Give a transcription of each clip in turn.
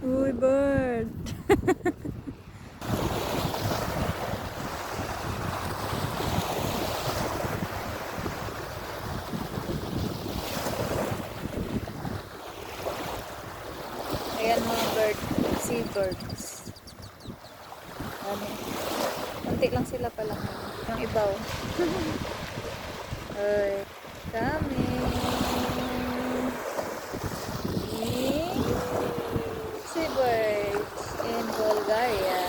Uy, bird. Ayan mga bird, seabirds. Ano, konti lang sila pala. Yung ibaw. Ay, kami. Seabirds in Bulgaria.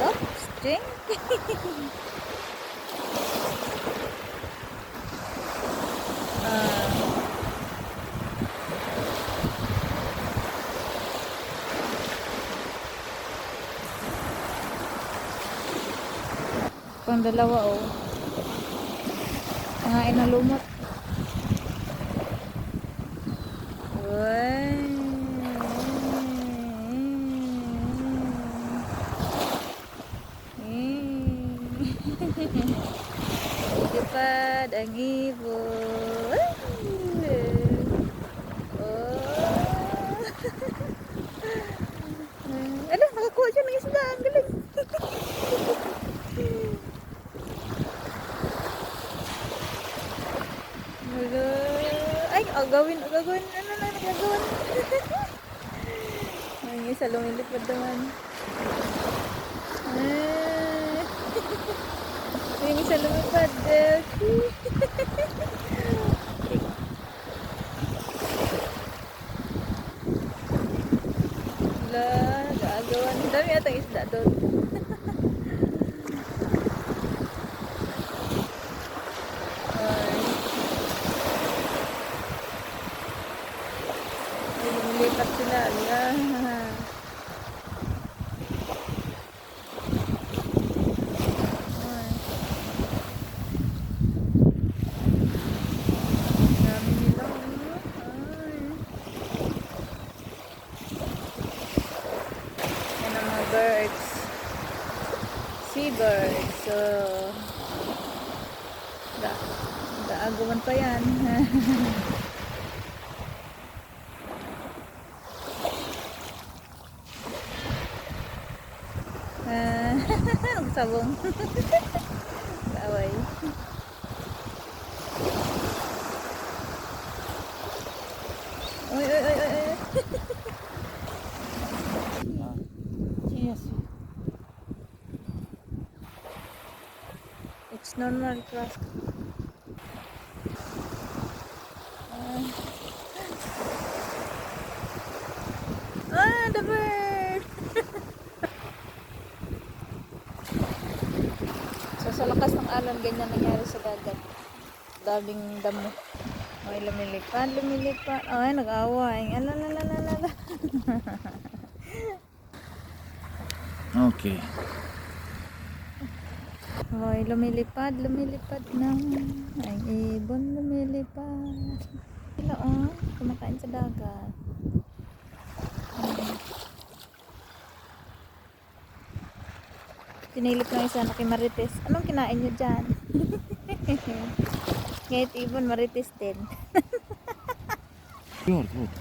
Oh, string. Pang dalawa oh. Nangain na lumot. Uy. Lipad ang ibon. Oh. Alam, nakakuha siya ng isda. Ang galing. Ay, agawin. Ano na nagagawin? Ang isa lumilipad naman. Yung isa lumipad. Wala, nagagawan. Dami atang isda doon. Lumilipat sila. Dami nila. Yan ang mga birds. Seabirds. So, agawan pa yan. Sabong. Away. Oy. Yes. It's normal craft. The bird. So sa lakas ng alon, ganyan nangyari sa dagat. Daming damo. Ay, lumilipad. Ay, nag-away. Alalala. Okay. Ay, lumilipad na. Ay, ibon lumilipad. Sila kumakain sa dagat. Sinilip ng isa na kay Marites. Anong kinain nyo dyan? Ngayon ibon Marites din.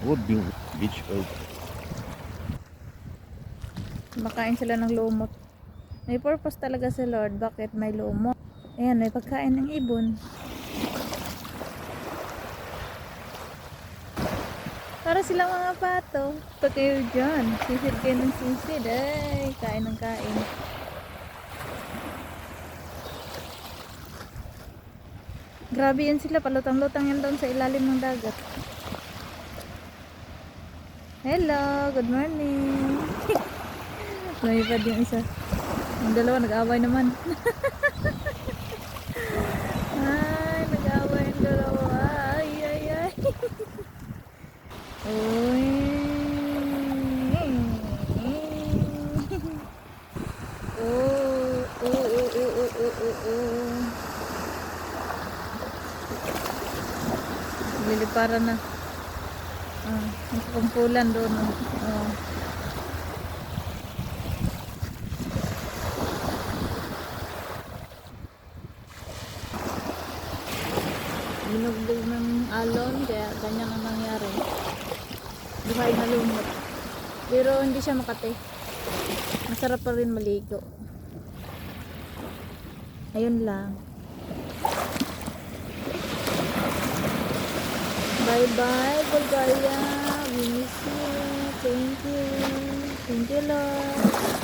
What beach bird? Makain sila ng lumot. May purpose talaga si Lord. Bakit may lumot? Ayan, may pagkain ng ibon. Para silang mga pato. Ito kayo dyan. Sisid kayo ng sisid. Ay, kain ng kain. Grabe yan sila. Palutang-lutang yan doon sa ilalim ng dagat. Hello, good morning. Lumipad yung isa. Ang dalawa nag-away naman. Ay, nag-away yung dalawa. Ay. Uy. Liliparan na. Kumpulan doon. Binugbog ng alon, kaya ganyan ang nangyari. Buhay na lumot. Pero hindi siya makate. Masarap pa rin maligo. Ayun lang. Bye bye Bulgaria. We miss you. Thank you. Thank you Lord.